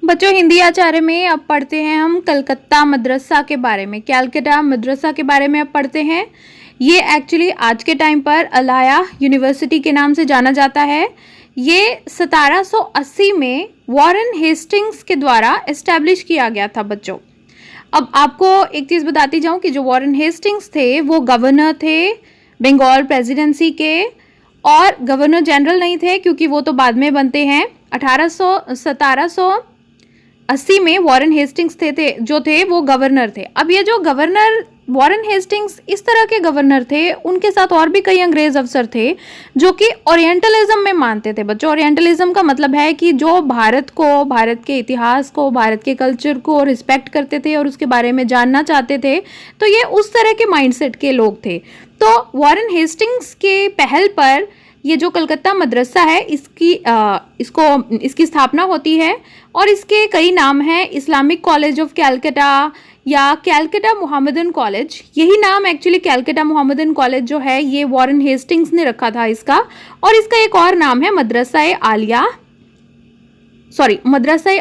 बच्चों हिंदी आचार्य में अब पढ़ते हैं हम कलकत्ता मदरसा के बारे में। कैलकाटा मदरसा के बारे में अब पढ़ते हैं। ये एक्चुअली आज के टाइम पर अलाया यूनिवर्सिटी के नाम से जाना जाता है। ये 1780 में वॉरेन हेस्टिंग्स के द्वारा एस्टैब्लिश किया गया था बच्चों। अब आपको एक चीज़ बताती जाऊं कि जो वॉरेन हेस्टिंग्स थे वो गवर्नर थे बंगाल प्रेसिडेंसी के, और गवर्नर जनरल नहीं थे क्योंकि वो तो बाद में बनते हैं। 1780 में वॉरेन हेस्टिंग्स थे जो थे वो गवर्नर थे। अब ये जो गवर्नर वॉरेन हेस्टिंग्स इस तरह के गवर्नर थे, उनके साथ और भी कई अंग्रेज अफसर थे जो कि ओरिएंटलिज्म में मानते थे बच्चों। ओरिएंटलिज्म का मतलब है कि जो भारत को, भारत के इतिहास को, भारत के कल्चर को रिस्पेक्ट करते थे और उसके बारे में जानना चाहते थे। तो ये उस तरह के माइंडसेट के लोग थे। तो वॉरेन हेस्टिंग्स के पहल पर ये जो कलकत्ता मदरसा है इसकी स्थापना होती है, और इसके कई नाम हैं। इस्लामिक कॉलेज ऑफ कैलकाटा या कैलकाटा मोहम्मदन कॉलेज, यही नाम एक्चुअली कैलकाटा मोहम्मदन कॉलेज जो है ये वॉरेन हेस्टिंग्स ने रखा था इसका। और इसका एक और नाम है मदरसा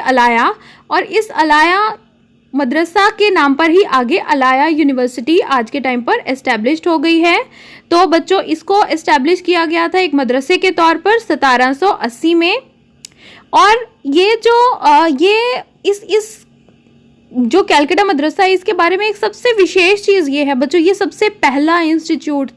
अलाया, और इस अलाया मदरसा के नाम पर ही आगे अलाया यूनिवर्सिटी आज के टाइम पर एस्टैब्लिश्ड हो गई है। तो बच्चों इसको एस्टैब्लिश किया गया था एक मदरसे के तौर पर 1780 में। और ये जो कैलकाटा मदरसा है इसके बारे में एक सबसे विशेष चीज़ ये है बच्चों, ये सबसे पहला इंस्टीट्यूट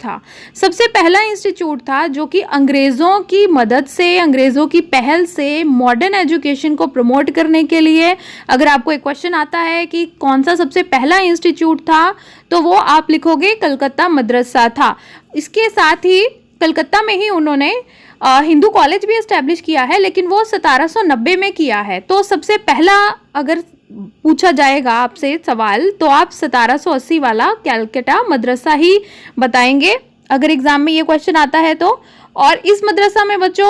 था जो कि अंग्रेज़ों की मदद से, अंग्रेज़ों की पहल से मॉडर्न एजुकेशन को प्रमोट करने के लिए, अगर आपको एक क्वेश्चन आता है कि कौन सा सबसे पहला इंस्टीट्यूट था, तो वो आप लिखोगे कलकत्ता मदरसा था। इसके साथ ही कलकत्ता में ही उन्होंने हिंदू कॉलेज भी एस्टैब्लिश किया है, लेकिन वो 1790 में किया है। तो सबसे पहला अगर पूछा जाएगा आपसे सवाल तो आप 1780 वाला कैलकाटा मदरसा ही बताएंगे अगर एग्जाम में ये क्वेश्चन आता है तो। और इस मदरसा में बच्चों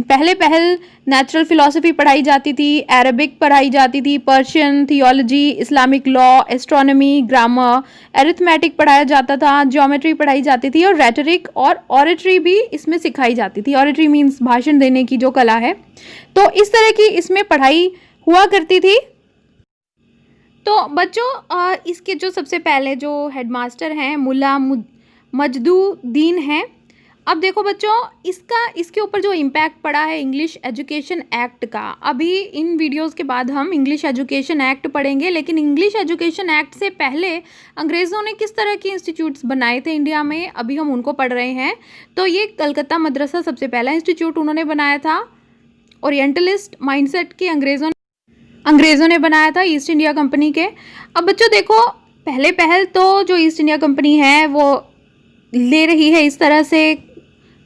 पहल नेचुरल फिलॉसफी पढ़ाई जाती थी, अरबिक पढ़ाई जाती थी, Persian, theology, Islamic law, astronomy, grammar, arithmetic पढ़ाया जाता था, ज्योमेट्री पढ़ाई जाती थी, और रेटरिक और ऑरेटरी भी इसमें सिखाई जाती थी। ऑरेटरी मीन्स भाषण देने की जो कला है। तो इस तरह की इसमें पढ़ाई हुआ करती थी। तो बच्चों इसके जो सबसे पहले जो हेडमास्टर हैं मुल्ला मजदूद्दीन हैं। अब देखो बच्चों इसके ऊपर जो इम्पैक्ट पड़ा है इंग्लिश एजुकेशन एक्ट का, अभी इन वीडियोस के बाद हम इंग्लिश एजुकेशन एक्ट पढ़ेंगे, लेकिन इंग्लिश एजुकेशन एक्ट से पहले अंग्रेज़ों ने किस तरह के इंस्टीट्यूट्स बनाए थे इंडिया में, अभी हम उनको पढ़ रहे हैं। तो ये कलकत्ता मदरसा सबसे पहला इंस्टीट्यूट उन्होंने बनाया था। ओरिएंटलिस्ट माइंडसेट की अंग्रेज़ों ने बनाया था, ईस्ट इंडिया कंपनी के। अब बच्चों देखो पहल तो जो ईस्ट इंडिया कंपनी है वो ले रही है इस तरह से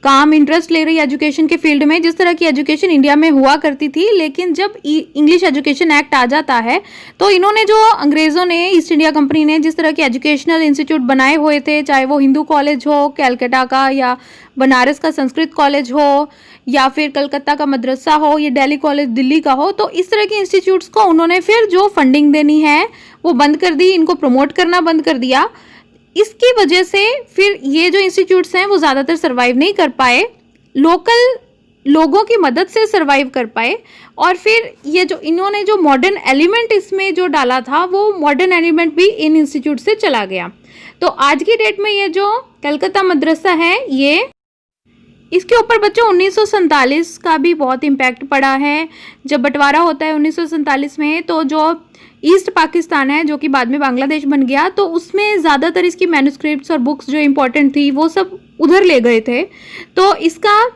काम, इंटरेस्ट ले रही है एजुकेशन के फील्ड में, जिस तरह की एजुकेशन इंडिया में हुआ करती थी। लेकिन जब इंग्लिश एजुकेशन एक्ट आ जाता है तो इन्होंने जो अंग्रेज़ों ने, ईस्ट इंडिया कंपनी ने जिस तरह के एजुकेशनल इंस्टीट्यूट बनाए हुए थे, चाहे वो हिंदू कॉलेज हो कैलकाटा का, या बनारस का संस्कृत कॉलेज हो, या फिर कलकत्ता का मदरसा हो, या दिल्ली कॉलेज दिल्ली का हो, तो इस तरह के इंस्टीट्यूट्स को उन्होंने फिर जो फंडिंग देनी है वो बंद कर दी, इनको प्रमोट करना बंद कर दिया। इसकी वजह से फिर ये जो इंस्टीट्यूट्स हैं वो ज़्यादातर सरवाइव नहीं कर पाए, लोकल लोगों की मदद से सरवाइव कर पाए। और फिर ये जो इन्होंने जो मॉडर्न एलिमेंट इसमें जो डाला था वो मॉडर्न एलिमेंट भी इन इंस्टीट्यूट से चला गया। तो आज की डेट में ये जो कलकत्ता मदरसा है ये, इसके ऊपर बच्चों 1947 का भी बहुत इम्पैक्ट पड़ा है। जब बंटवारा होता है 1947 में, तो जो ईस्ट पाकिस्तान है जो कि बाद में बांग्लादेश बन गया, तो उसमें ज़्यादातर इसकी मैन्युस्क्रिप्ट्स और बुक्स जो इम्पोर्टेंट थी वो सब उधर ले गए थे। तो इसका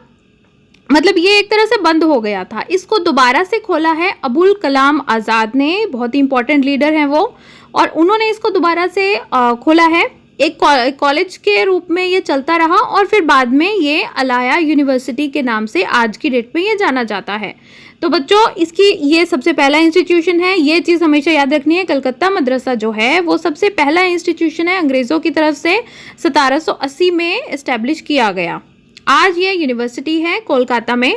मतलब ये एक तरह से बंद हो गया था। इसको दोबारा से खोला है अबुल कलाम आज़ाद ने, बहुत ही इंपॉर्टेंट लीडर हैं वो, और उन्होंने इसको दोबारा से खोला है। एक कॉलेज के रूप में ये चलता रहा, और फिर बाद में ये अलाया यूनिवर्सिटी के नाम से आज की डेट में ये जाना जाता है। तो बच्चों इसकी ये सबसे पहला इंस्टीट्यूशन है, ये चीज़ हमेशा याद रखनी है। कलकत्ता मदरसा जो है वो सबसे पहला इंस्टीट्यूशन है, अंग्रेज़ों की तरफ से 1780 में इस्टेब्लिश किया गया। आज ये यूनिवर्सिटी है कोलकाता में।